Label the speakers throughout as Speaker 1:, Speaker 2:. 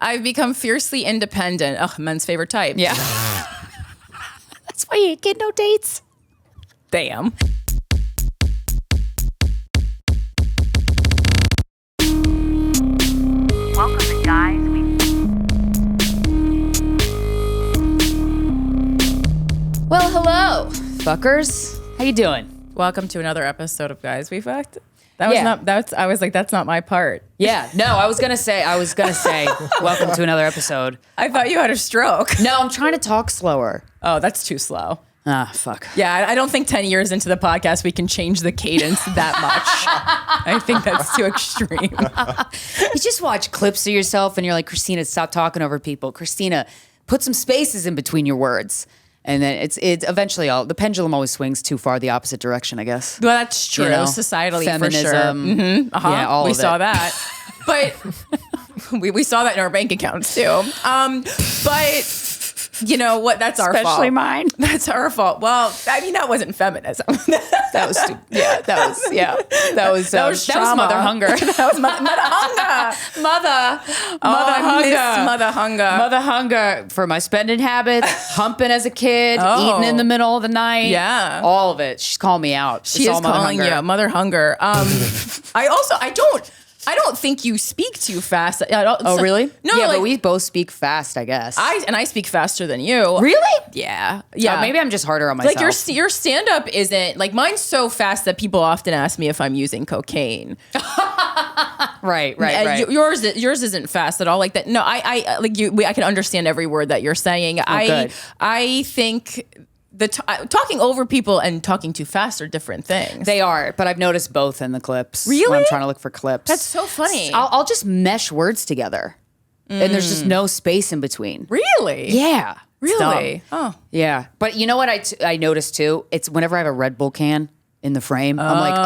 Speaker 1: I've become fiercely independent. Ugh, men's favorite type.
Speaker 2: Yeah. That's why you get no dates.
Speaker 1: Damn.
Speaker 3: Welcome to Guys We...
Speaker 2: Well, hello, fuckers. How you doing?
Speaker 1: Welcome to another episode of Guys We Fucked. That was
Speaker 2: Yeah.
Speaker 1: not. I was like, that's not my part.
Speaker 2: Yeah. No, I was gonna say. Welcome to another episode.
Speaker 1: I thought you had a stroke.
Speaker 2: No, I'm trying to talk slower.
Speaker 1: Oh, that's too slow.
Speaker 2: Ah, fuck.
Speaker 1: Yeah, I don't think 10 years into the podcast we can change the cadence that much. I think that's too extreme.
Speaker 2: You just watch clips of yourself and you're like, Krystyna, stop talking over people. Krystyna, put some spaces in between your words. And then it's eventually the pendulum always swings too far the opposite direction, I guess.
Speaker 1: Well, that's true.
Speaker 2: You know,
Speaker 1: Societally,
Speaker 2: feminism,
Speaker 1: for sure. Mm-hmm. Uh-huh.
Speaker 2: Yeah, all
Speaker 1: we
Speaker 2: of
Speaker 1: saw
Speaker 2: it.
Speaker 1: that. But we saw that in our bank accounts too. But you know what? That's our fault.
Speaker 2: Especially mine.
Speaker 1: That's our fault. Well, I mean, that wasn't feminism.
Speaker 2: That was stupid. Yeah, that was mother hunger.
Speaker 1: That was mother hunger.
Speaker 2: Mother hunger. Mother hunger for my spending habits, humping as a kid, eating in the middle of the night.
Speaker 1: Yeah.
Speaker 2: All of it. She's calling me out.
Speaker 1: She is calling you mother hunger. I don't think you speak too fast.
Speaker 2: Oh, really?
Speaker 1: No,
Speaker 2: yeah,
Speaker 1: like,
Speaker 2: but we both speak fast, I guess.
Speaker 1: I speak faster than you.
Speaker 2: Really?
Speaker 1: Yeah.
Speaker 2: Maybe I'm just harder on myself.
Speaker 1: Like your stand-up isn't, like, mine's so fast that people often ask me if I'm using cocaine.
Speaker 2: Right.
Speaker 1: Yours isn't fast at all like that. No, I can understand every word that you're saying.
Speaker 2: Good.
Speaker 1: I think talking over people and talking too fast are different things.
Speaker 2: They are, but I've noticed both in the clips.
Speaker 1: Really?
Speaker 2: When I'm trying to look for clips.
Speaker 1: That's so funny.
Speaker 2: I'll just mesh words together. And there's just no space in between.
Speaker 1: Really?
Speaker 2: Yeah.
Speaker 1: Really?
Speaker 2: Oh. Yeah. But you know what I noticed too? It's whenever I have a Red Bull can in the frame, I'm like,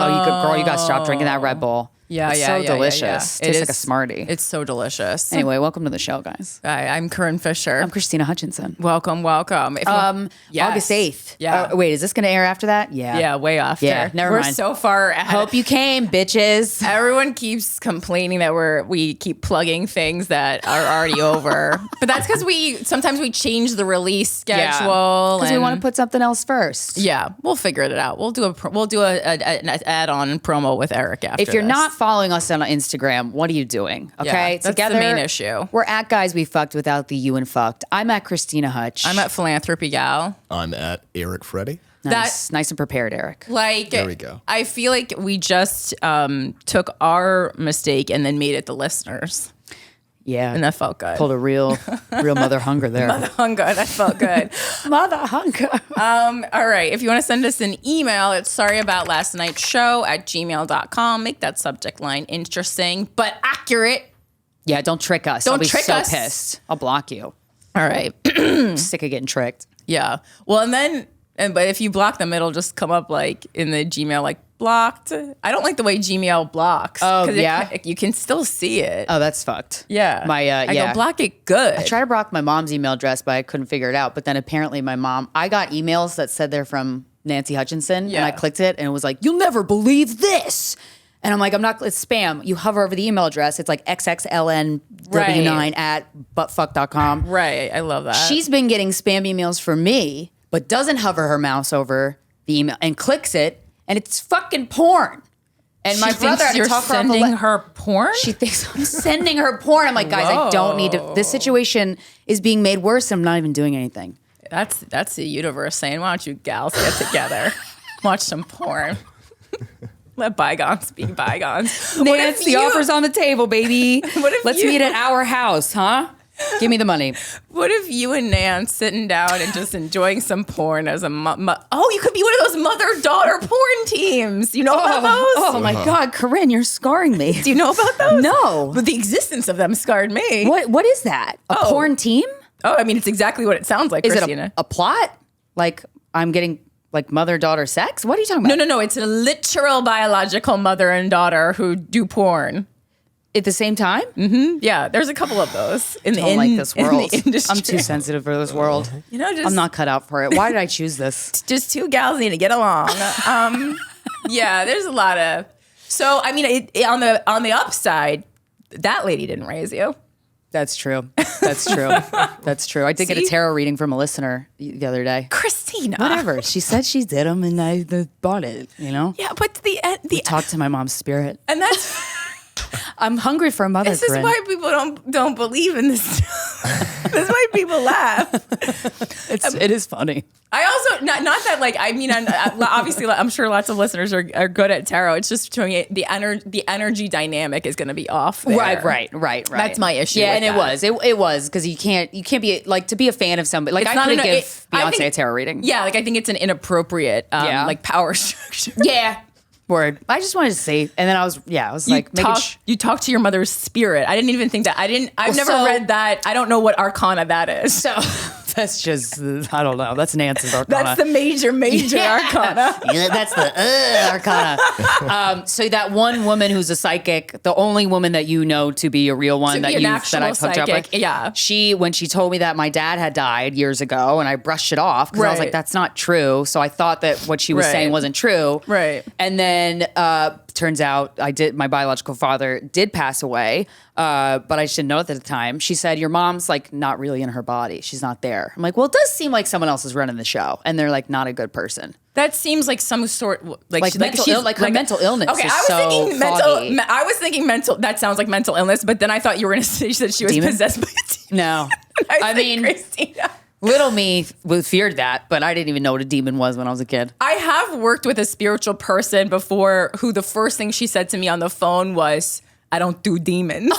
Speaker 2: you got to stop drinking that Red Bull.
Speaker 1: Yeah,
Speaker 2: it's so delicious.
Speaker 1: Yeah.
Speaker 2: It tastes like a Smartie.
Speaker 1: It's so delicious.
Speaker 2: Anyway, welcome to the show, guys.
Speaker 1: I'm Corinne Fisher.
Speaker 2: I'm Krystyna Hutchinson.
Speaker 1: Welcome. Yes.
Speaker 2: August 8th.
Speaker 1: Yeah.
Speaker 2: Wait, is this going to air after that? Yeah.
Speaker 1: Yeah, way after.
Speaker 2: Yeah, never mind.
Speaker 1: We're so far ahead.
Speaker 2: Hope you came, bitches.
Speaker 1: Everyone keeps complaining that we keep plugging things that are already over. But that's because sometimes we change the release schedule.
Speaker 2: Because we want to put something else first.
Speaker 1: Yeah, we'll figure it out. We'll do an add-on promo with Eric after
Speaker 2: If you're
Speaker 1: this.
Speaker 2: not following us on Instagram, what are you doing? Okay,
Speaker 1: Yeah, that's the main issue.
Speaker 2: We're at Guys We Fucked without the you and fucked. I'm at Krystyna Hutch.
Speaker 1: I'm at Philanthropy Gal.
Speaker 4: I'm at Eric FRETTY.
Speaker 2: Nice and prepared, Eric.
Speaker 1: Like,
Speaker 4: There we go.
Speaker 1: I feel like we just took our mistake and then made it the listeners.
Speaker 2: Yeah,
Speaker 1: And that felt good.
Speaker 2: pulled a real mother hunger there.
Speaker 1: Mother hunger. That felt good.
Speaker 2: Mother hunger.
Speaker 1: All right. If you want to send us an email, it's sorryaboutlastnightshow@gmail.com. Make that subject line interesting but accurate.
Speaker 2: Yeah, don't trick us.
Speaker 1: Don't
Speaker 2: I'll be
Speaker 1: trick
Speaker 2: so
Speaker 1: us.
Speaker 2: pissed. I'll block you.
Speaker 1: All right.
Speaker 2: I'm sick of getting tricked.
Speaker 1: Yeah. Well, but if you block them, it'll just come up like in the Gmail, like blocked. I don't like the way Gmail blocks.
Speaker 2: Oh, yeah?
Speaker 1: You can still see it.
Speaker 2: Oh, that's fucked.
Speaker 1: Yeah. I go, block it good.
Speaker 2: I tried to block my mom's email address, but I couldn't figure it out. But then apparently I got emails that said they're from Nancy Hutchinson, and I clicked it, and it was like, you'll never believe this. And I'm like, it's spam. You hover over the email address. It's like xxlnw9 at buttfuck.com.
Speaker 1: Right. I love that.
Speaker 2: She's been getting spam emails from me, but doesn't hover her mouse over the email and clicks it, and it's fucking porn. And my brother had to talk her off the
Speaker 1: sending her porn?
Speaker 2: She thinks I'm sending her porn. I'm like, guys, I don't need to. This situation is being made worse, and I'm not even doing anything.
Speaker 1: That's the universe saying, why don't you gals get together? Watch some porn. Let bygones be bygones.
Speaker 2: Nance, the offer's on the table, baby. Let's
Speaker 1: you-
Speaker 2: meet at our house, huh? Give me the money.
Speaker 1: What if you and Nance sitting down and just enjoying some porn as a you could be one of those mother-daughter porn teams. You know about those?
Speaker 2: Oh my God, Corinne, you're scarring me.
Speaker 1: Do you know about those?
Speaker 2: No.
Speaker 1: But the existence of them scarred me.
Speaker 2: What is that? A porn team?
Speaker 1: Oh, I mean, it's exactly what it sounds like,
Speaker 2: Is
Speaker 1: Krystyna.
Speaker 2: it a plot? Like I'm getting like mother-daughter sex? What are you talking about?
Speaker 1: No. It's a literal biological mother and daughter who do porn.
Speaker 2: At the same time?
Speaker 1: Mm-hmm. Yeah, there's a couple of those in
Speaker 2: Don't like this world.
Speaker 1: the industry.
Speaker 2: I'm too sensitive for this world.
Speaker 1: I'm
Speaker 2: not cut out for it. Why did I choose this?
Speaker 1: Just two gals need to get along. Yeah, there's a lot of. So I mean, on the upside, that lady didn't raise you.
Speaker 2: That's true. That's true. That's true. I did get a tarot reading from a listener the other day.
Speaker 1: Krystyna.
Speaker 2: Whatever. She said she did them and I bought it, you know?
Speaker 1: Yeah, but
Speaker 2: We talked to my mom's spirit.
Speaker 1: and that's
Speaker 2: I'm hungry for a mother,
Speaker 1: this is
Speaker 2: Corinne.
Speaker 1: why people don't believe in this. This is why people laugh.
Speaker 2: It is funny.
Speaker 1: I also not that like I mean obviously I'm sure lots of listeners are good at tarot. It's just showing it the energy dynamic is going to be off there.
Speaker 2: Right.
Speaker 1: That's my issue.
Speaker 2: Yeah,
Speaker 1: with
Speaker 2: and
Speaker 1: that.
Speaker 2: it was because you can't be like to be a fan of somebody. Like I couldn't give Beyonce a tarot reading.
Speaker 1: Yeah, like I think it's an inappropriate like power structure.
Speaker 2: Yeah. Word. I just wanted to say, and then I was like,
Speaker 1: you talk to your mother's spirit. I didn't even think that. I've never read that. I don't know what arcana that is.
Speaker 2: So that's just, I don't know. That's Nancy's arcana.
Speaker 1: That's the major arcana.
Speaker 2: Yeah, that's the arcana. So that one woman who's a psychic, the only woman that you know to be a real one that I've hooked up with.
Speaker 1: Yeah.
Speaker 2: When she told me that my dad had died years ago, and I brushed it off because I was like, that's not true. So I thought that what she was saying wasn't true.
Speaker 1: Right.
Speaker 2: And then turns out my biological father did pass away, but I just didn't know it at the time. She said, your mom's like not really in her body. She's not there. I'm like, well, it does seem like someone else is running the show and they're like not a good person.
Speaker 1: That seems like some sort
Speaker 2: like mental illness.
Speaker 1: Okay, I was thinking mental. That sounds like mental illness, but then I thought you were going to say that she was possessed by a demon.
Speaker 2: No, I mean, Krystyna. Little me feared that, but I didn't even know what a demon was when I was a kid.
Speaker 1: I have worked with a spiritual person before who the first thing she said to me on the phone was, I don't do demons.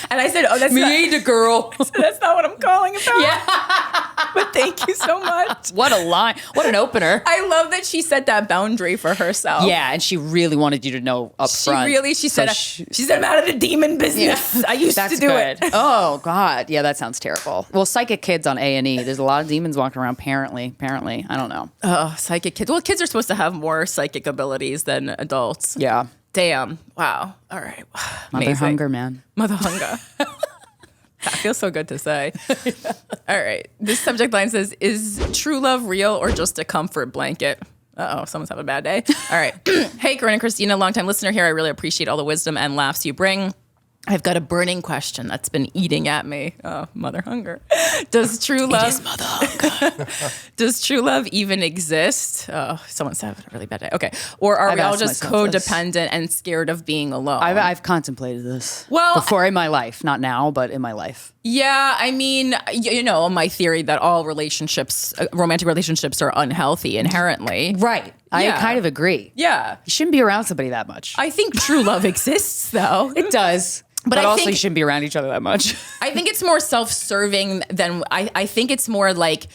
Speaker 1: And I said, oh, that's
Speaker 2: me either, girl.
Speaker 1: So that's not what I'm calling about. Yeah. But thank you so much.
Speaker 2: What a line. What an opener.
Speaker 1: I love that she set that boundary for herself.
Speaker 2: Yeah, and she really wanted you to know up front.
Speaker 1: She said, I'm out of the demon business. Yeah. I used to do it.
Speaker 2: Oh, God. Yeah, that sounds terrible. Well, psychic kids on A&E. There's a lot of demons walking around, apparently. I don't know.
Speaker 1: Oh, psychic kids. Well, kids are supposed to have more psychic abilities than adults.
Speaker 2: Yeah.
Speaker 1: Damn. Wow. All right.
Speaker 2: Mother hunger, man.
Speaker 1: Mother hunger. That feels so good to say. All right. This subject line says, is true love real or just a comfort blanket? Uh-oh, someone's having a bad day. All right. Hey, Corinne and Krystyna, longtime listener here. I really appreciate all the wisdom and laughs you bring. I've got a burning question that's been eating at me. Oh, mother hunger. Does true love...
Speaker 2: It is mother hunger.
Speaker 1: Does true love even exist? Oh, someone's having a really bad day. Okay. Or are we all just codependent and scared of being alone?
Speaker 2: I've contemplated this. Well... Before in my life. Not now, but in my life.
Speaker 1: Yeah, I mean, you know, my theory that all relationships, romantic relationships are unhealthy inherently.
Speaker 2: Right. I kind of agree.
Speaker 1: Yeah.
Speaker 2: You shouldn't be around somebody that much.
Speaker 1: I think true love exists, though.
Speaker 2: It does. But also you shouldn't be around each other that much.
Speaker 1: I think it's more self-serving than I think it's more like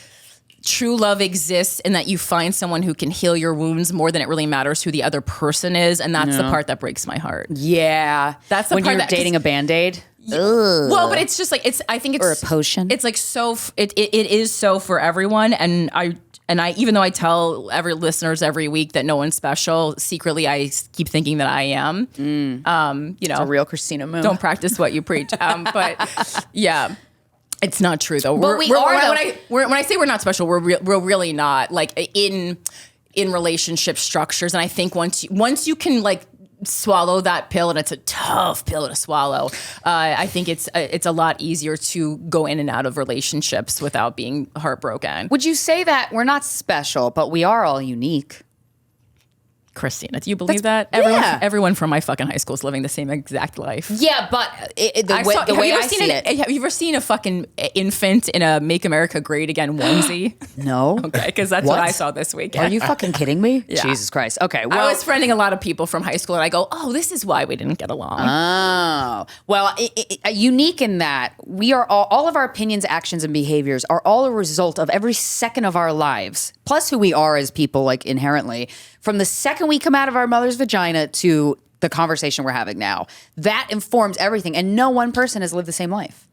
Speaker 1: true love exists in that you find someone who can heal your wounds more than it really matters who the other person is. And that's the part that breaks my heart.
Speaker 2: Yeah.
Speaker 1: That's the
Speaker 2: when
Speaker 1: part
Speaker 2: you're dating a Band-Aid.
Speaker 1: Well, but it's just like, I think it's.
Speaker 2: Or a potion.
Speaker 1: It's like it is so for everyone. And I, even though I tell listeners every week that no one's special, secretly I keep thinking that I am. You know,
Speaker 2: it's a real Krystyna move.
Speaker 1: Don't practice what you preach. But yeah, it's not true though.
Speaker 2: But when
Speaker 1: I say we're not special, we're really not. Like in relationship structures, and I think once you can like swallow that pill, and it's a tough pill to swallow. I think it's a lot easier to go in and out of relationships without being heartbroken.
Speaker 2: Would you say that we're not special, but we are all unique?
Speaker 1: Krystyna, do you believe that? Everyone from my fucking high school is living the same exact life.
Speaker 2: Yeah, but the way I see it.
Speaker 1: Have you ever seen a fucking infant in a Make America Great Again onesie?
Speaker 2: No.
Speaker 1: Okay, because that's what I saw this weekend.
Speaker 2: Are you fucking kidding me?
Speaker 1: Yeah.
Speaker 2: Jesus Christ. Okay, well.
Speaker 1: I was friending a lot of people from high school, and I go, oh, this is why we didn't get along.
Speaker 2: Oh. Well, unique in that we are all of our opinions, actions, and behaviors are all a result of every second of our lives, plus who we are as people, like inherently. From the second we come out of our mother's vagina to the conversation we're having now, that informs everything. And no one person has lived the same life.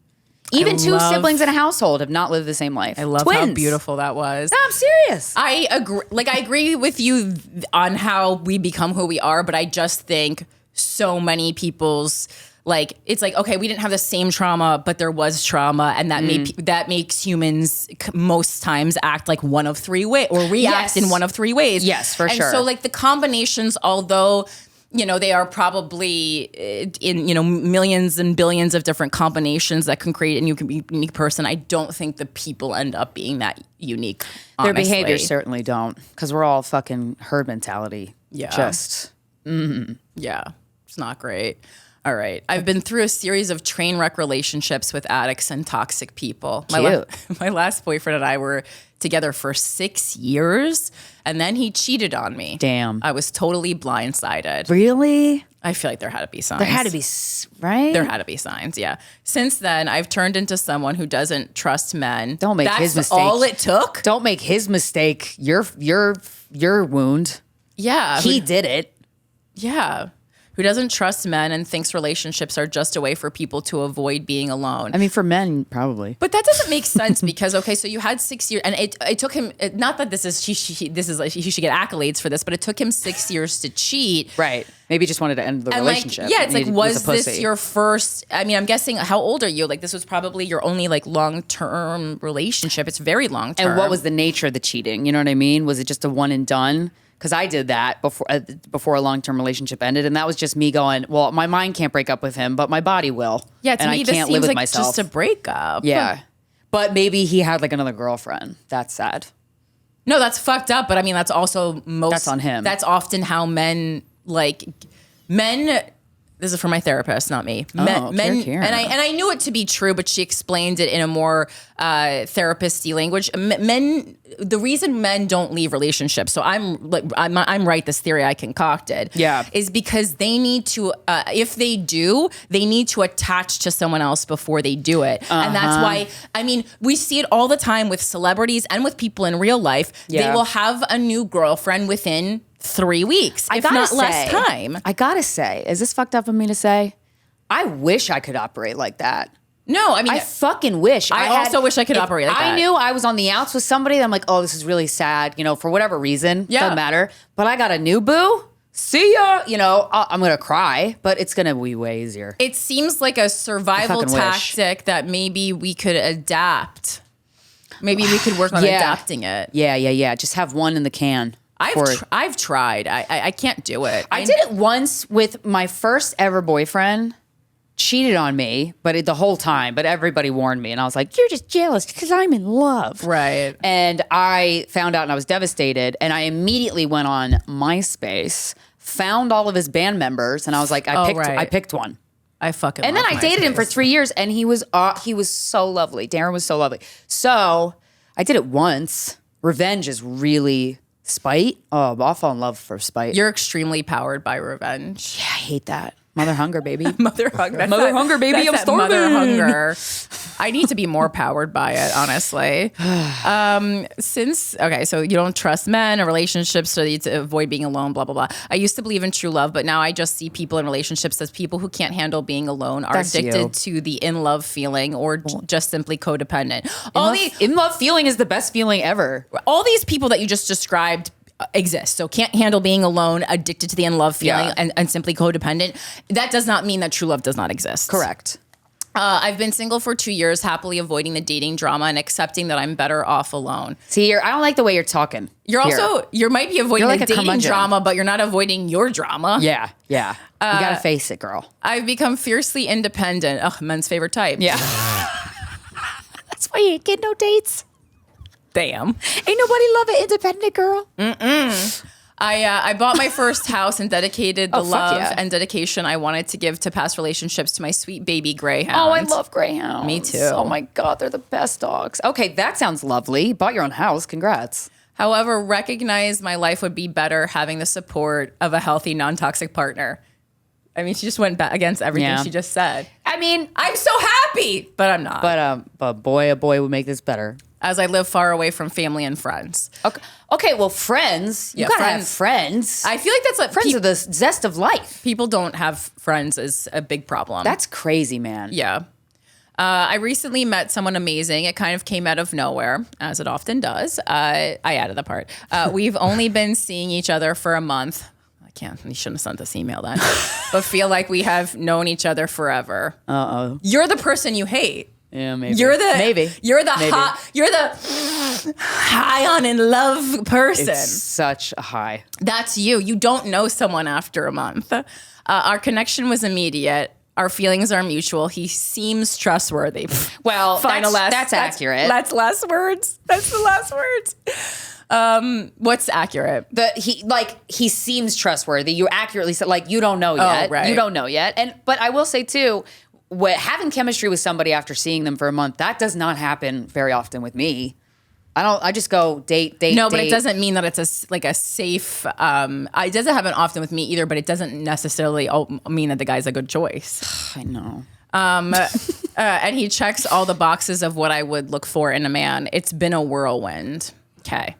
Speaker 2: Even two siblings in a household have not lived the same life.
Speaker 1: I love
Speaker 2: Twins.
Speaker 1: how beautiful that was.
Speaker 2: No, I'm serious.
Speaker 1: I agree. Like, I agree with you on how we become who we are, but I just think so many people's like, it's like, okay, we didn't have the same trauma, but there was trauma, and that makes humans most times act like one of three ways or react in one of three ways.
Speaker 2: Yes, for sure.
Speaker 1: And so like the combinations, although they are probably in, millions and billions of different combinations that can create a unique person. I don't think the people end up being that unique, honestly.
Speaker 2: Their behaviors certainly don't, because we're all fucking herd mentality.
Speaker 1: Yeah. Yeah, it's not great. All right. I've been through a series of train wreck relationships with addicts and toxic people. My last boyfriend and I were together for 6 years, and then he cheated on me.
Speaker 2: Damn.
Speaker 1: I was totally blindsided.
Speaker 2: Really?
Speaker 1: I feel like there had to be signs.
Speaker 2: There had to be, right?
Speaker 1: There had to be signs, yeah. Since then, I've turned into someone who doesn't trust men.
Speaker 2: Don't make his mistake.
Speaker 1: That's all it took?
Speaker 2: Don't make his mistake your wound.
Speaker 1: Yeah.
Speaker 2: He did it.
Speaker 1: Yeah. Who doesn't trust men and thinks relationships are just a way for people to avoid being alone.
Speaker 2: I mean, for men, probably.
Speaker 1: But that doesn't make sense because, okay, so you had 6 years, and it took him, not that this is, he should get accolades for this, but it took him 6 years to cheat.
Speaker 2: Right. Maybe he just wanted to end the relationship.
Speaker 1: Yeah, it's like, was this your first, I mean, I'm guessing, how old are you? Like, this was probably your only, like, long-term relationship. It's very long-term.
Speaker 2: And what was the nature of the cheating? You know what I mean? Was it just a one and done? Because I did that before a long-term relationship ended, and that was just me going, well, my mind can't break up with him, but my body will.
Speaker 1: Yeah, to
Speaker 2: and
Speaker 1: me,
Speaker 2: I
Speaker 1: this
Speaker 2: can't
Speaker 1: seems
Speaker 2: live with
Speaker 1: like
Speaker 2: myself.
Speaker 1: just a breakup.
Speaker 2: Yeah. But maybe he had like another girlfriend. That's sad.
Speaker 1: No, that's fucked up, but I mean, that's also
Speaker 2: That's on him.
Speaker 1: That's often how men, this is from my therapist, not me.
Speaker 2: Care.
Speaker 1: And I knew it to be true, but she explained it in a more therapist-y language. Men, the reason men don't leave relationships, so I'm right, this theory I concocted, is because they need to, if they do, they need to attach to someone else before they do it. And that's why, I mean, we see it all the time with celebrities and with people in real life. They will have a new girlfriend within 3 weeks, if not less time.
Speaker 2: I gotta say, is this fucked up of me to say? I wish I could operate like that.
Speaker 1: No, I mean,
Speaker 2: I fucking wish.
Speaker 1: I also wish I could operate like that.
Speaker 2: I knew I was on the outs with somebody, I'm like, oh, this is really sad, for whatever reason.
Speaker 1: Yeah.
Speaker 2: Doesn't matter. But I got a new boo. See ya. I'm gonna cry, but it's gonna be way easier.
Speaker 1: It seems like a survival tactic that maybe we could adapt. Maybe we could work on adapting it.
Speaker 2: Yeah. Just have one in the can.
Speaker 1: I've tried. I can't do it.
Speaker 2: I did it once with my first ever boyfriend. Cheated on me, but the whole time. But everybody warned me, and I was like, "You're just jealous because I'm in love."
Speaker 1: Right.
Speaker 2: And I found out, and I was devastated. And I immediately went on MySpace, found all of his band members, and I was like, I picked one.
Speaker 1: I fucking.
Speaker 2: And then I dated him for 3 years, and he was so lovely. Darren was so lovely. So I did it once. Revenge is really. Spite? Oh, I'll fall in love for spite.
Speaker 1: You're extremely powered by revenge.
Speaker 2: Yeah, I hate that. Mother hunger, baby.
Speaker 1: Mother hunger.
Speaker 2: Mother hunger, baby. I'm starving.
Speaker 1: Mother hunger. I need to be more powered by it, honestly. So you don't trust men or relationships, so you to avoid being alone, blah, blah, blah. I used to believe in true love, but now I just see people in relationships as people who can't handle being alone, are addicted to the in-love feeling, or just simply codependent.
Speaker 2: In-love feeling is the best feeling ever.
Speaker 1: All these people that you just described exist. So can't handle being alone, addicted to the in-love feeling, and simply codependent. That does not mean that true love does not exist.
Speaker 2: Correct.
Speaker 1: I've been single for 2 years, happily avoiding the dating drama and accepting that I'm better off alone.
Speaker 2: See, I don't like the way you're talking.
Speaker 1: You might be avoiding the dating drama, but you're not avoiding your drama.
Speaker 2: Yeah. You gotta face it, girl.
Speaker 1: I've become fiercely independent. Ugh, men's favorite type.
Speaker 2: Yeah. That's why you ain't get no dates.
Speaker 1: Damn.
Speaker 2: Ain't nobody love an independent girl.
Speaker 1: I bought my first house and dedicated the love and dedication I wanted to give to past relationships to my sweet baby greyhound.
Speaker 2: Oh, I love greyhounds.
Speaker 1: Me too.
Speaker 2: Oh my God, they're the best dogs. Okay, that sounds lovely. Bought your own house. Congrats.
Speaker 1: However, recognize my life would be better having the support of a healthy, non-toxic partner. I mean, she just went back against everything she just said.
Speaker 2: I mean,
Speaker 1: I'm so happy, but I'm not.
Speaker 2: But boy, oh boy, would make this better.
Speaker 1: As I live far away from family and friends.
Speaker 2: Okay, well, friends. You gotta have friends.
Speaker 1: I feel like that's like
Speaker 2: friends are the zest of life.
Speaker 1: People don't have friends is a big problem.
Speaker 2: That's crazy, man.
Speaker 1: Yeah. I recently met someone amazing. It kind of came out of nowhere, as it often does. I added the part. We've only been seeing each other for a month. You shouldn't have sent this email then. But feel like we have known each other forever.
Speaker 2: Uh-oh.
Speaker 1: You're the person you hate.
Speaker 2: Yeah, maybe.
Speaker 1: You're the
Speaker 2: maybe.
Speaker 1: You're the
Speaker 2: maybe.
Speaker 1: hot. You're the high on in love person.
Speaker 2: It's such a high.
Speaker 1: That's you. You don't know someone after a month. Our connection was immediate. Our feelings are mutual. He seems trustworthy.
Speaker 2: Well, that's accurate.
Speaker 1: That's last words. That's the last words. What's accurate?
Speaker 2: He seems trustworthy. You accurately said, like, you don't know yet.
Speaker 1: Right.
Speaker 2: You don't know yet. But I will say too, having chemistry with somebody after seeing them for a month, that does not happen very often with me. I just go date.
Speaker 1: No,
Speaker 2: date.
Speaker 1: But it doesn't mean that it's a safe. It doesn't happen often with me either. But it doesn't necessarily mean that the guy's a good choice.
Speaker 2: I know.
Speaker 1: And he checks all the boxes of what I would look for in a man. It's been a whirlwind. Okay.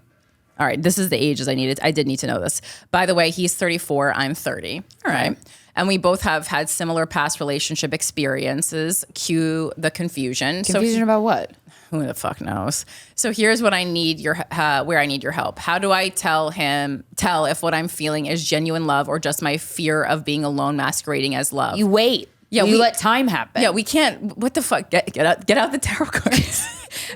Speaker 1: All right. This is the ages I needed. I did need to know this. By the way, he's 34. I'm 30. All right. And we both have had similar past relationship experiences. Cue the confusion.
Speaker 2: Confusion about what?
Speaker 1: Who the fuck knows? So here's what I need where I need your help. How do I tell if what I'm feeling is genuine love or just my fear of being alone masquerading as love?
Speaker 2: You wait. Yeah, we let time happen.
Speaker 1: Yeah, we can't. What the fuck? Get out the tarot cards.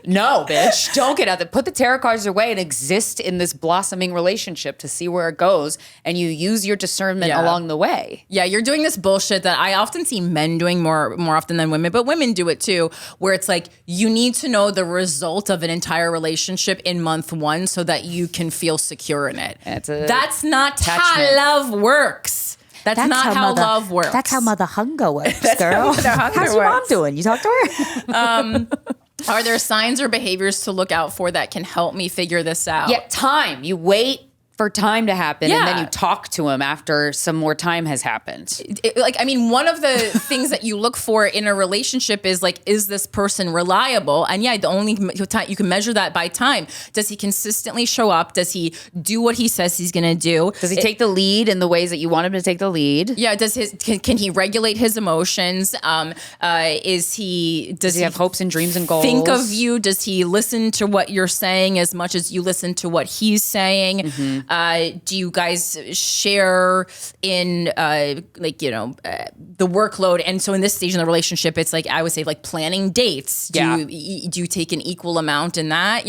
Speaker 2: No, bitch. Don't get out there. Put the tarot cards away and exist in this blossoming relationship to see where it goes. And you use your discernment along the way.
Speaker 1: Yeah, you're doing this bullshit that I often see men doing more often than women, but women do it too, where it's like you need to know the result of an entire relationship in month 1 so that you can feel secure in it. That's not how love works. That's not how love works.
Speaker 4: That's how Mother Hunger works, girl. How's your mom doing? You talk to her?
Speaker 1: Are there signs or behaviors to look out for that can help me figure this out?
Speaker 2: Yeah, time. You wait for time to happen and then you talk to him after some more time has happened.
Speaker 1: One of the things that you look for in a relationship is like, is this person reliable? And the only time you can measure that by time. Does he consistently show up? Does he do what he says he's going to do?
Speaker 2: Does he take the lead in the ways that you want him to take the lead?
Speaker 1: Yeah. Can he regulate his emotions? Does he
Speaker 2: have hopes and dreams and goals?
Speaker 1: Think of you? Does he listen to what you're saying as much as you listen to what he's saying? Mm-hmm. Do you guys share in the workload? And so in this stage in the relationship, it's like I would say like planning dates. Do you take an equal amount in that?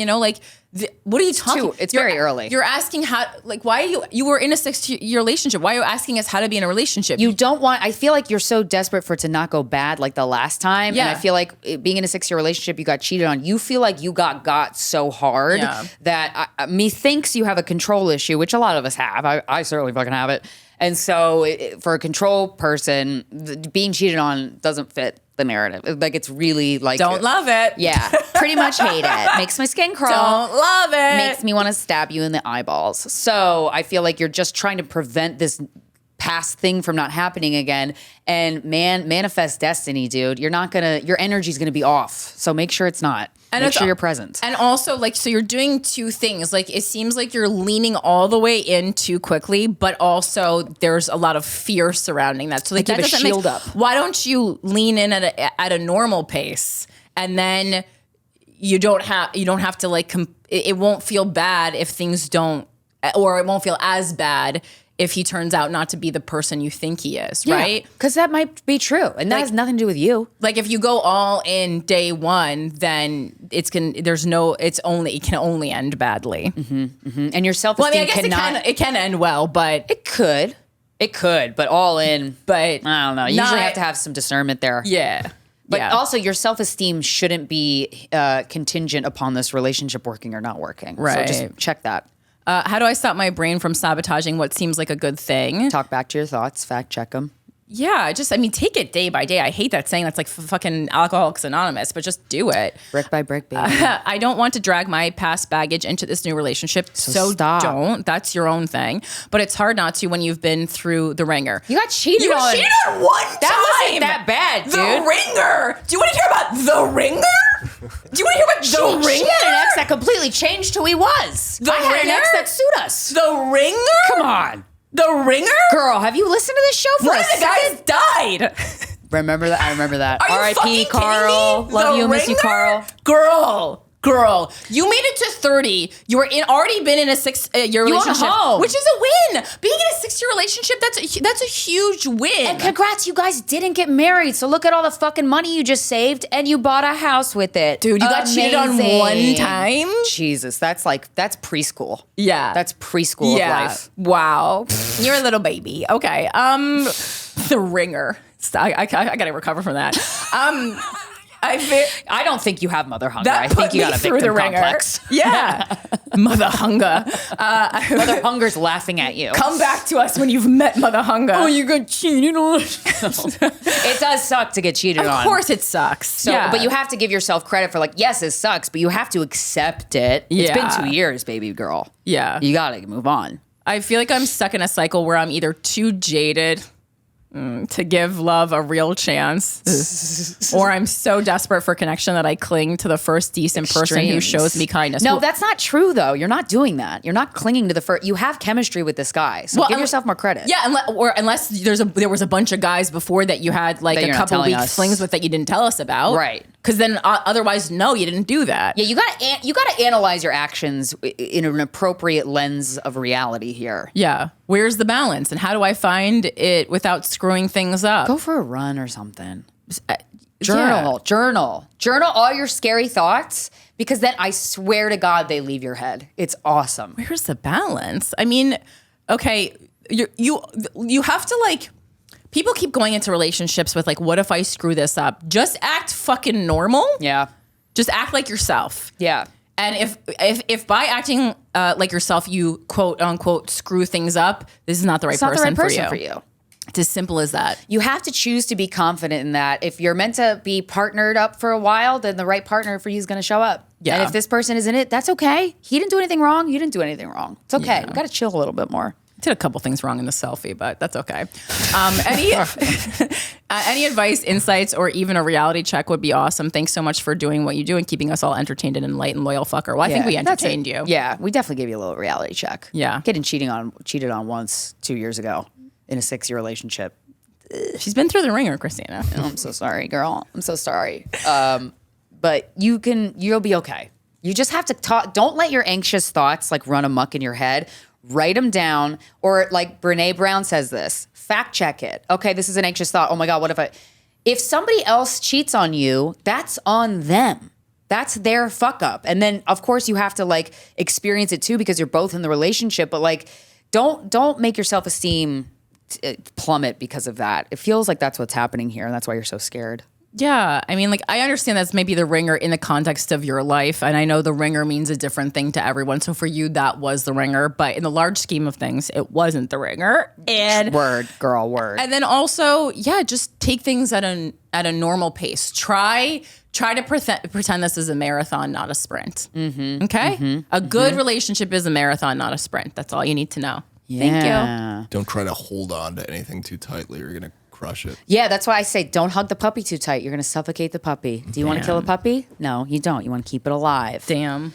Speaker 1: What are you talking?
Speaker 2: It's very early.
Speaker 1: You're asking how, why are you were in a 6-year relationship? Why are you asking us how to be in a relationship?
Speaker 2: You don't want, I feel like you're so desperate for it to not go bad like the last time.
Speaker 1: Yeah.
Speaker 2: And I feel like being in a 6-year relationship, you got cheated on. You feel like you got so hard that methinks you have a control issue, which a lot of us have. I certainly fucking have it. And so for a control person, being cheated on doesn't fit the narrative. Like it's really like
Speaker 1: don't love it.
Speaker 2: Yeah, pretty much hate it. Makes my skin crawl.
Speaker 1: Don't love it.
Speaker 2: Makes me want to stab you in the eyeballs. So I feel like you're just trying to prevent this past thing from not happening again. And manifest destiny, dude. Your energy's gonna be off. So make sure it's not. And make sure you're present.
Speaker 1: And also, so you're doing two things. Like, it seems like you're leaning all the way in too quickly, but also there's a lot of fear surrounding that. So, like, that doesn't
Speaker 2: shield up.
Speaker 1: Why don't you lean in at a normal pace, and then you don't have to it won't feel bad if things don't, or it won't feel as bad if he turns out not to be the person you think he is, right?
Speaker 2: Because that might be true, and that has nothing to do with you.
Speaker 1: Like if you go all in day one, then it can only end badly.
Speaker 2: Mm-hmm, mm-hmm. And your self-esteem
Speaker 1: it can end well, but
Speaker 2: it could, but all in.
Speaker 1: But
Speaker 2: I don't know. You usually have to have some discernment there.
Speaker 1: Yeah.
Speaker 2: But also, your self-esteem shouldn't be contingent upon this relationship working or not working.
Speaker 1: Right.
Speaker 2: So just check that.
Speaker 1: How do I stop my brain from sabotaging what seems like a good thing?
Speaker 2: Talk back to your thoughts, fact check them.
Speaker 1: Yeah, take it day by day. I hate that saying. That's like fucking Alcoholics Anonymous, but just do it.
Speaker 2: Brick by brick, baby.
Speaker 1: I don't want to drag my past baggage into this new relationship, so
Speaker 2: stop.
Speaker 1: Don't. That's your own thing. But it's hard not to when you've been through the ringer.
Speaker 2: You got cheated on.
Speaker 1: You got cheated on one time.
Speaker 2: That wasn't that bad, dude.
Speaker 1: The ringer. Do you want to hear about the ringer? Do you want to hear about the ringer?
Speaker 2: She had an ex that completely changed who he was.
Speaker 1: I
Speaker 2: had an ex that sued us.
Speaker 1: The ringer?
Speaker 2: Come on.
Speaker 1: The ringer?
Speaker 2: Girl, have you listened to this show for
Speaker 1: One of the guys died.
Speaker 2: Remember that? I remember that.
Speaker 1: R.I.P.
Speaker 2: Carl. Love you, miss you, Carl.
Speaker 1: Girl, Girl, you made it to 30. You were already been in a 6-year relationship,
Speaker 2: home.
Speaker 1: which is a win. Being in a 6-year relationship, that's a huge win.
Speaker 2: And congrats, you guys didn't get married. So look at all the fucking money you just saved, and you bought a house with it.
Speaker 1: Dude, you got cheated on one time?
Speaker 2: Jesus, that's preschool.
Speaker 1: Yeah.
Speaker 2: That's preschool of life.
Speaker 1: Wow. You're a little baby. Okay. The Ringer. I gotta recover from that.
Speaker 2: I don't think you have mother hunger. I think you got a victim complex.
Speaker 1: Yeah. Mother hunger.
Speaker 2: Mother hunger's laughing at you.
Speaker 1: Come back to us when you've met Mother hunger.
Speaker 2: Oh, you got cheated on. It does suck to get cheated on.
Speaker 1: Of course it sucks.
Speaker 2: So, but you have to give yourself credit for yes, it sucks, but you have to accept it. It's been 2 years, baby girl.
Speaker 1: Yeah.
Speaker 2: You gotta move on.
Speaker 1: I feel like I'm stuck in a cycle where I'm either too jaded to give love a real chance, or I'm so desperate for connection that I cling to the first decent person who shows me kindness.
Speaker 2: No, that's not true though. You're not doing that. You're not clinging to the first. You have chemistry with this guy, so give yourself more credit.
Speaker 1: Yeah, unless there was a bunch of guys before that you had like a couple week flings with that you didn't tell us about,
Speaker 2: right?
Speaker 1: Because then otherwise, no, you didn't do that.
Speaker 2: Yeah, you gotta analyze your actions in an appropriate lens of reality here.
Speaker 1: Yeah. Where's the balance, and how do I find it without screwing things up?
Speaker 2: Go for a run or something. Journal all your scary thoughts, because then I swear to God they leave your head. It's awesome.
Speaker 1: Where's the balance? I mean, okay, you have to people keep going into relationships with what if I screw this up? Just act fucking normal.
Speaker 2: Yeah.
Speaker 1: Just act like yourself.
Speaker 2: Yeah.
Speaker 1: And if by acting like yourself, you quote unquote screw things up, this is not the right person for you. It's as simple as that.
Speaker 2: You have to choose to be confident in that. If you're meant to be partnered up for a while, then the right partner for you is going to show up. Yeah. And if this person isn't it, that's okay. He didn't do anything wrong. You didn't do anything wrong. It's okay. You got to chill a little bit more.
Speaker 1: Did a couple things wrong in the selfie, but that's okay. Any advice, insights, or even a reality check would be awesome. Thanks so much for doing what you do and keeping us all entertained and enlightened, loyal fucker. Well, I think we entertained you.
Speaker 2: Yeah, we definitely gave you a little reality check.
Speaker 1: Yeah.
Speaker 2: Getting cheated on once 2 years ago in a 6-year relationship.
Speaker 1: She's been through the ringer, Krystyna.
Speaker 2: Oh, I'm so sorry, girl. I'm so sorry. But you'll be okay. You just have to talk. Don't let your anxious thoughts run amok in your head. Write them down, or like Brene Brown says this, fact check it. Okay, this is an anxious thought. Oh my God, if somebody else cheats on you, that's on them. That's their fuck up. And then of course you have to experience it too, because you're both in the relationship, but don't make your self-esteem plummet because of that. It feels like that's what's happening here, and that's why you're so scared.
Speaker 1: Yeah. I mean, I understand that's maybe the ringer in the context of your life. And I know the ringer means a different thing to everyone. So for you, that was the ringer. But in the large scheme of things, it wasn't the ringer. And
Speaker 2: word, girl, word.
Speaker 1: And then also, just take things at a normal pace. Try to pretend this is a marathon, not a sprint. Mm-hmm. Okay? Mm-hmm. A good relationship is a marathon, not a sprint. That's all you need to know.
Speaker 2: Yeah.
Speaker 1: Thank you.
Speaker 5: Don't try to hold on to anything too tightly. You're going to crush it.
Speaker 2: Yeah, that's why I say don't hug the puppy too tight. You're going to suffocate the puppy. Do you want to kill a puppy? No, you don't. You want to keep it alive.
Speaker 1: Damn.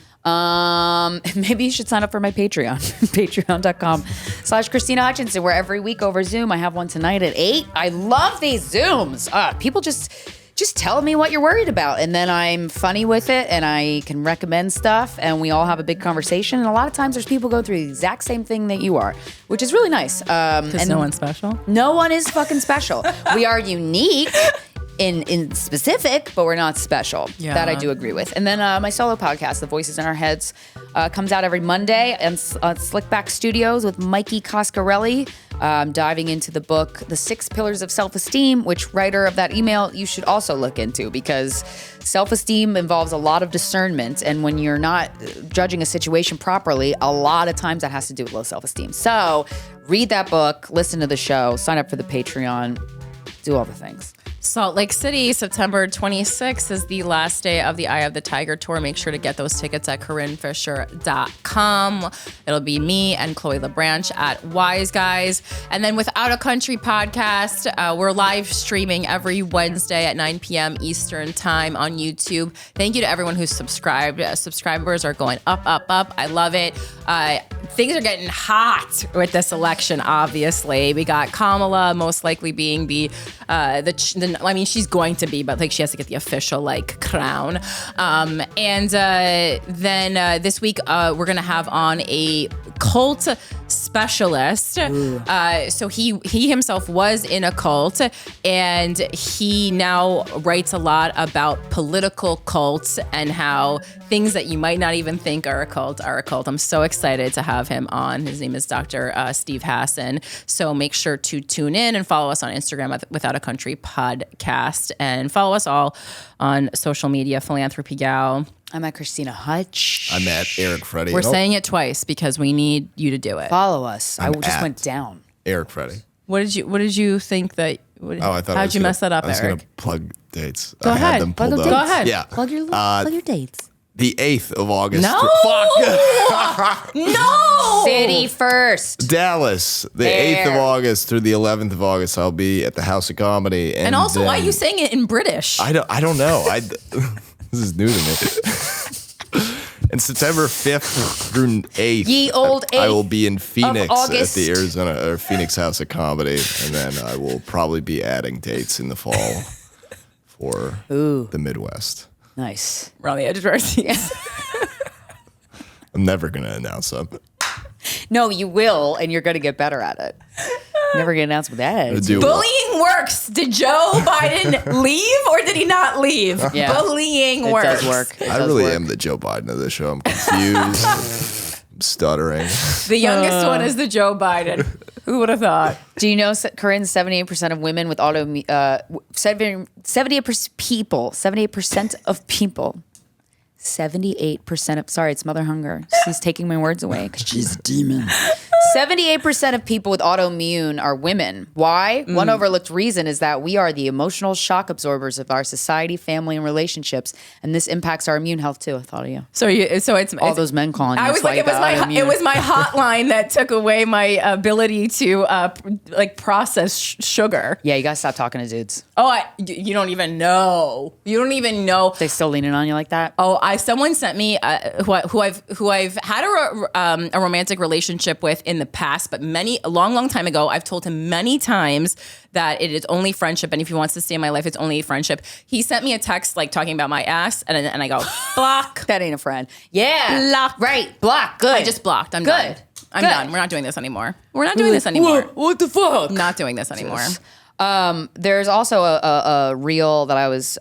Speaker 2: Maybe you should sign up for my Patreon. Patreon.com/Krystyna Hutchinson, where every week over Zoom, I have one tonight at 8. I love these Zooms. People just tell me what you're worried about, and then I'm funny with it, and I can recommend stuff, and we all have a big conversation. And a lot of times there's people go through the exact same thing that you are, which is really nice.
Speaker 1: Because no one's special?
Speaker 2: No one is fucking special. We are unique in specific, but we're not special. Yeah. That I do agree with. And then my solo podcast, The Voices in Our Heads, comes out every Monday on Slickback Studios with Mikey Coscarelli. Diving into the book, The 6 Pillars of Self-Esteem, which writer of that email you should also look into, because self-esteem involves a lot of discernment. And when you're not judging a situation properly, a lot of times that has to do with low self-esteem. So read that book, listen to the show, sign up for the Patreon, do all the things.
Speaker 1: Salt Lake City, September 26th is the last day of the Eye of the Tiger tour. Make sure to get those tickets at CorinneFisher.com. It'll be me and Chloe LeBranch at Wise Guys. And then Without a Country podcast, we're live streaming every Wednesday at 9 p.m. Eastern time on YouTube. Thank you to everyone who's subscribed. Subscribers are going up, up, up. I love it. things are getting hot with this election, obviously. We got Kamala most likely being I mean, she's going to be, but like she has to get the official like crown. And then this week we're going to have on a cult specialist. So he himself was in a cult, and he now writes a lot about political cults and how things that you might not even think are a cult are a cult. I'm so excited to have him on. His name is Dr. Steve Hassan. So make sure to tune in and follow us on Instagram at Without a Country Podcast, and follow us all on social media, Philanthropy Gal.
Speaker 2: I'm at Krystyna Hutch.
Speaker 5: I'm at Eric Freddy.
Speaker 1: We're saying it twice because we need you to do it.
Speaker 2: Follow us. I just
Speaker 5: at
Speaker 2: went down.
Speaker 5: Eric Freddy.
Speaker 1: What did you think that?
Speaker 5: I thought.
Speaker 1: How'd you mess that up,
Speaker 5: I was
Speaker 1: Eric?
Speaker 5: going to plug dates.
Speaker 1: Go
Speaker 5: I
Speaker 1: ahead.
Speaker 5: had them pulled up.
Speaker 1: Go ahead.
Speaker 5: Yeah.
Speaker 2: Plug your dates.
Speaker 5: The 8th of August.
Speaker 1: No.
Speaker 5: Fuck.
Speaker 1: No.
Speaker 2: City first.
Speaker 5: Dallas. The 8th of August through the 11th of August. I'll be at the House of Comedy.
Speaker 1: And also, why are you saying it in British?
Speaker 5: I don't know. This is new to me. And September 5th through 8th,
Speaker 2: Ye old
Speaker 5: I
Speaker 2: 8th
Speaker 5: will be in Phoenix
Speaker 2: of
Speaker 5: at
Speaker 2: August.
Speaker 5: the Phoenix House of Comedy, and then I will probably be adding dates in the fall for the Midwest.
Speaker 2: Nice.
Speaker 1: We're on the edge of our seats.
Speaker 5: I'm never gonna announce them.
Speaker 2: No, you will, and you're going to get better at it. Never get announced with that.
Speaker 1: Bullying works. Did Joe Biden leave or did he not leave?
Speaker 2: Yeah.
Speaker 1: Bullying
Speaker 2: It
Speaker 1: works.
Speaker 2: does work.
Speaker 5: I really am the Joe Biden of this show. I'm confused. I'm stuttering.
Speaker 1: The youngest one is the Joe Biden. Who would have thought?
Speaker 2: Do you know, Corinne, 78% of women with 78% of people. 78% of, sorry, it's mother hunger. She's taking my words away because she's a demon. 78% of people with autoimmune are women. Why? One overlooked reason is that we are the emotional shock absorbers of our society, family, and relationships, and this impacts our immune health too. I thought of you.
Speaker 1: So it's
Speaker 2: All those men calling you.
Speaker 1: I was like, it was my hotline that took away my ability to process sugar.
Speaker 2: Yeah, you gotta stop talking to dudes.
Speaker 1: Oh, you don't even know. You don't even know.
Speaker 2: They still leaning on you like that?
Speaker 1: Oh, someone sent me who I've had a romantic relationship with in the past, but a long time ago, I've told him many times that it is only friendship, and if he wants to stay in my life, it's only friendship. He sent me a text like talking about my ass, and I go block.
Speaker 2: That ain't a friend. Yeah,
Speaker 1: Block.
Speaker 2: Right, block. Good.
Speaker 1: I just blocked. I'm
Speaker 2: Good.
Speaker 1: done. I'm
Speaker 2: Good.
Speaker 1: done. We're not doing this anymore. We're not doing this anymore.
Speaker 2: What the fuck?
Speaker 1: Not doing this anymore.
Speaker 2: There's also a reel that I was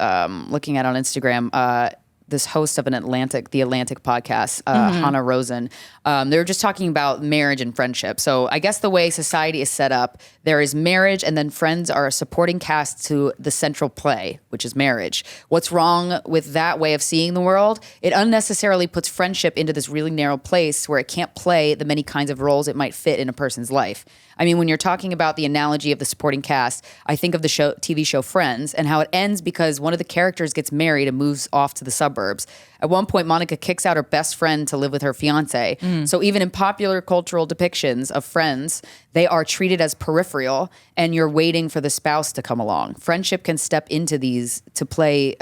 Speaker 2: looking at on Instagram. This host of the Atlantic podcast, Hannah Rosen, they were just talking about marriage and friendship. So I guess the way society is set up, there is marriage, and then friends are a supporting cast to the central play, which is marriage. What's wrong with that way of seeing the world? It unnecessarily puts friendship into this really narrow place where it can't play the many kinds of roles it might fit in a person's life. I mean, when you're talking about the analogy of the supporting cast, I think of the TV show Friends and how it ends because one of the characters gets married and moves off to the suburbs. At one point, Monica kicks out her best friend to live with her fiance. So even in popular cultural depictions of friends, they are treated as peripheral, and you're waiting for the spouse to come along. Friendship can step into these to play.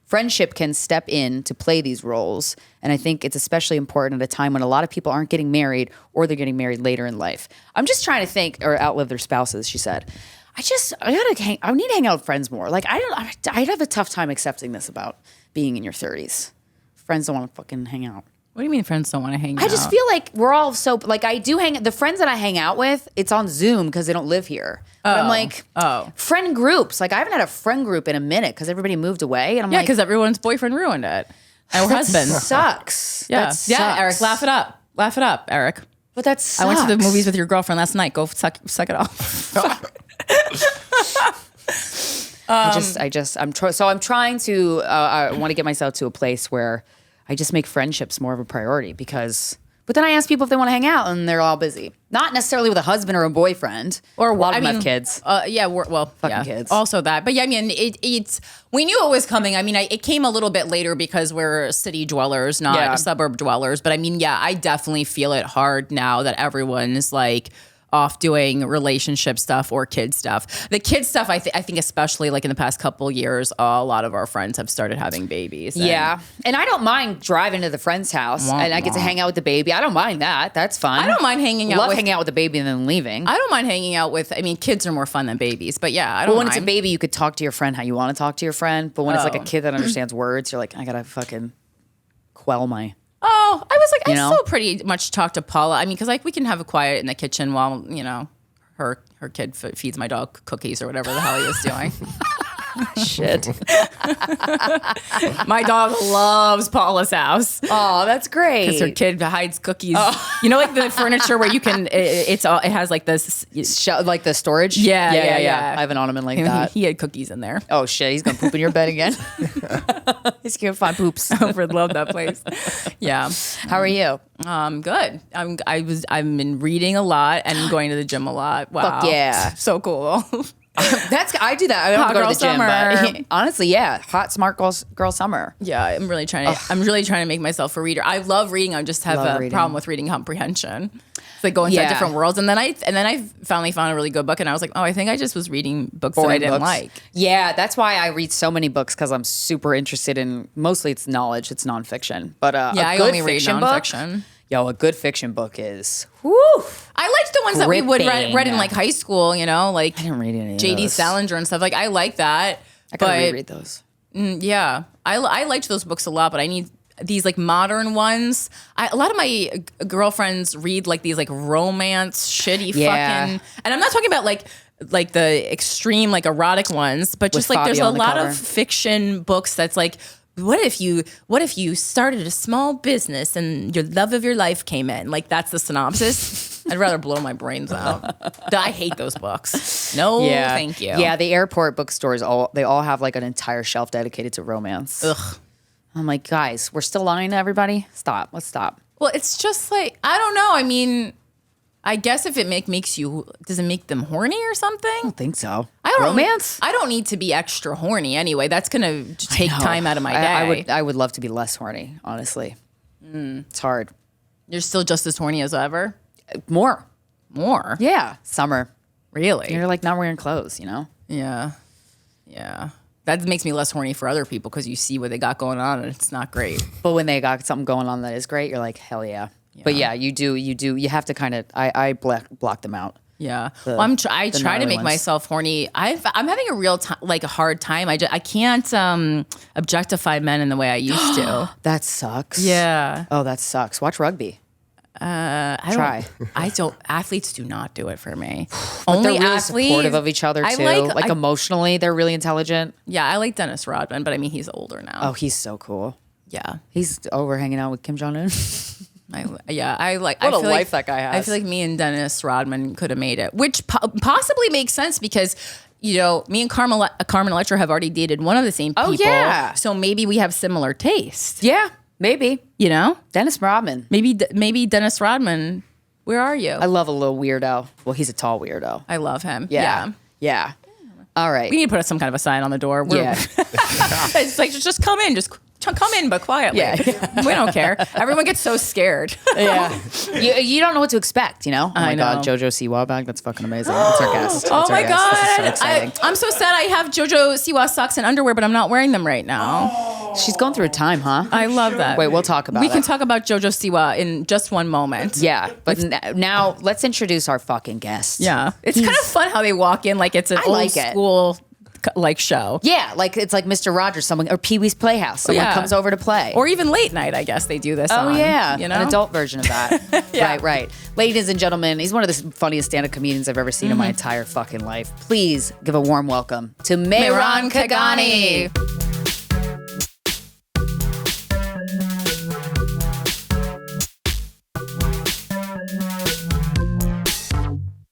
Speaker 2: Friendship can step in to play these roles, and I think it's especially important at a time when a lot of people aren't getting married or they're getting married later in life. I'm just trying to think, or outlive their spouses, she said. I need to hang out with friends more. Like, I'd have a tough time accepting this about being in your 30s. Friends don't want to fucking hang out.
Speaker 1: What do you mean friends don't want to hang out?
Speaker 2: I just feel like we're all so, like, the friends that I hang out with, it's on Zoom because they don't live here. But I'm like, friend groups. Like, I haven't had a friend group in a minute because everybody moved away. And I'm
Speaker 1: because everyone's boyfriend ruined it. Our husband.
Speaker 2: Sucks.
Speaker 1: Yeah.
Speaker 2: That sucks.
Speaker 1: Yeah, Eric, laugh it up. Laugh it up, Eric.
Speaker 2: But that sucks.
Speaker 1: I went to the movies with your girlfriend last night. Go suck it off.
Speaker 2: I'm trying to, I want to get myself to a place where I just make friendships more of a priority but then I ask people if they want to hang out and they're all busy. Not necessarily with a husband or a boyfriend. Or a lot of them have kids.
Speaker 1: Fucking
Speaker 2: kids.
Speaker 1: Also that. But yeah, I mean, it's, we knew it was coming. I mean, it came a little bit later because we're city dwellers, not suburb dwellers. But I mean, yeah, I definitely feel it hard now that everyone's like, off doing relationship stuff or kid stuff. The kid stuff, I think especially like in the past couple years, a lot of our friends have started having babies.
Speaker 2: Yeah. And I don't mind driving to the friend's house and I get to hang out with the baby. I don't mind that. That's fun.
Speaker 1: I don't mind hanging out
Speaker 2: hanging out with the baby and then leaving.
Speaker 1: I don't mind hanging out with, I mean, kids are more fun than babies, but yeah, I don't
Speaker 2: when
Speaker 1: mind.
Speaker 2: it's a baby, you could talk to your friend how you want to talk to your friend. But when it's like a kid that understands words, you're like, I gotta fucking quell my...
Speaker 1: Oh, I was like, I still pretty much talk to Paula. I mean, because like we can have a quiet in the kitchen while, you know, her kid feeds my dog cookies or whatever the hell he is doing.
Speaker 2: Shit.
Speaker 1: My dog loves Paula's house.
Speaker 2: Oh, that's great.
Speaker 1: Because her kid hides cookies. You know, like the furniture where you can, it has like this.
Speaker 2: Like the storage?
Speaker 1: Yeah.
Speaker 2: I have an ottoman like that.
Speaker 1: He had cookies in there.
Speaker 2: Oh, shit. He's going to poop in your bed again? He's going to find poops.
Speaker 1: I would love that place. Yeah.
Speaker 2: How are you?
Speaker 1: Good. I've been reading a lot and going to the gym a lot. Wow.
Speaker 2: Fuck yeah.
Speaker 1: So cool.
Speaker 2: I do that. I don't
Speaker 1: Hot
Speaker 2: go to
Speaker 1: girl
Speaker 2: the gym,
Speaker 1: summer.
Speaker 2: but honestly, yeah, hot smart girl summer.
Speaker 1: Yeah, I'm really trying to make myself a reader. I love reading. I just have a problem with reading comprehension. It's like going inside different worlds. And then I finally found a really good book, and I was like, oh, I think I just was reading books that I didn't like.
Speaker 2: Yeah, that's why I read so many books, because I'm super interested in, mostly it's knowledge, it's nonfiction. But
Speaker 1: I only read nonfiction.
Speaker 2: A good fiction book is, whoo.
Speaker 1: I liked the ones that we would read in like high school, you know, like
Speaker 2: I didn't read any of
Speaker 1: J.D.
Speaker 2: those.
Speaker 1: Salinger and stuff. Like I like that.
Speaker 2: I gotta reread those.
Speaker 1: Yeah, I liked those books a lot, but I need these like modern ones. A lot of my girlfriends read like these like romance shitty fucking, and I'm not talking about like the extreme like erotic ones, but just like there's a lot of fiction books that's like, what if you started a small business and your love of your life came in? Like that's the synopsis. I'd rather blow my brains out. I hate those books. No, thank you.
Speaker 2: Yeah, the airport bookstores they all have like an entire shelf dedicated to romance.
Speaker 1: Ugh.
Speaker 2: I'm like, guys, we're still lying to everybody? Stop. Let's stop.
Speaker 1: Well, it's just like, I don't know. I mean, I guess if it makes you, does it make them horny or something?
Speaker 2: I don't think so.
Speaker 1: Romance? I don't need to be extra horny anyway. That's gonna take time out of my day.
Speaker 2: I would love to be less horny, honestly. It's hard.
Speaker 1: You're still just as horny as ever?
Speaker 2: More.
Speaker 1: Yeah.
Speaker 2: Summer.
Speaker 1: Really?
Speaker 2: You're like not wearing clothes, you know?
Speaker 1: Yeah. That makes me less horny for other people because you see what they got going on and it's not great.
Speaker 2: But when they got something going on that is great, you're like, hell yeah. But yeah, you do. You have to kind of, I block them out.
Speaker 1: Yeah. I try to make myself horny. I'm having a real like a hard time. I can't objectify men in the way I used to.
Speaker 2: That sucks.
Speaker 1: Yeah.
Speaker 2: Oh, that sucks. Watch rugby.
Speaker 1: Athletes do not do it for me.
Speaker 2: Only they're really supportive of each other too. Emotionally, they're really intelligent.
Speaker 1: Yeah, I like Dennis Rodman, but I mean he's older now.
Speaker 2: Oh, he's so cool.
Speaker 1: Yeah,
Speaker 2: he's over hanging out with Kim Jong-un.
Speaker 1: I like.
Speaker 2: What a life that guy has.
Speaker 1: I feel like me and Dennis Rodman could have made it, which possibly makes sense because, you know, me and Carmen Electra have already dated one of the same people. Oh yeah, so maybe we have similar tastes.
Speaker 2: Yeah, maybe. You know, Dennis Rodman.
Speaker 1: Maybe Dennis Rodman. Where are you?
Speaker 2: I love a little weirdo. Well, he's a tall weirdo.
Speaker 1: I love him.
Speaker 2: Yeah. All right.
Speaker 1: We need to put some kind of a sign on the door. It's like just come in. Just come in, but quietly. Yeah. We don't care. Everyone gets so scared.
Speaker 2: Yeah. You don't know what to expect, you know? Oh my God, JoJo Siwa bag. That's fucking amazing. That's our guest.
Speaker 1: Oh my God. I'm so sad I have JoJo Siwa socks and underwear, but I'm not wearing them right now.
Speaker 2: She's going through a time, huh?
Speaker 1: I love that.
Speaker 2: Wait, we'll talk about it.
Speaker 1: We can talk about JoJo Siwa in just one moment.
Speaker 2: Yeah. But now let's introduce our fucking guest.
Speaker 1: Yeah. It's kind of fun how they walk in like it's an old school like show.
Speaker 2: Yeah, like it's like Mr. Rogers, or Pee-wee's Playhouse. Someone comes over to play.
Speaker 1: Or even late night, I guess they do this on.
Speaker 2: Oh yeah,
Speaker 1: you know?
Speaker 2: An adult version of that. Right. Ladies and gentlemen, he's one of the funniest stand-up comedians I've ever seen in my entire fucking life. Please give a warm welcome to Mehran Kagani.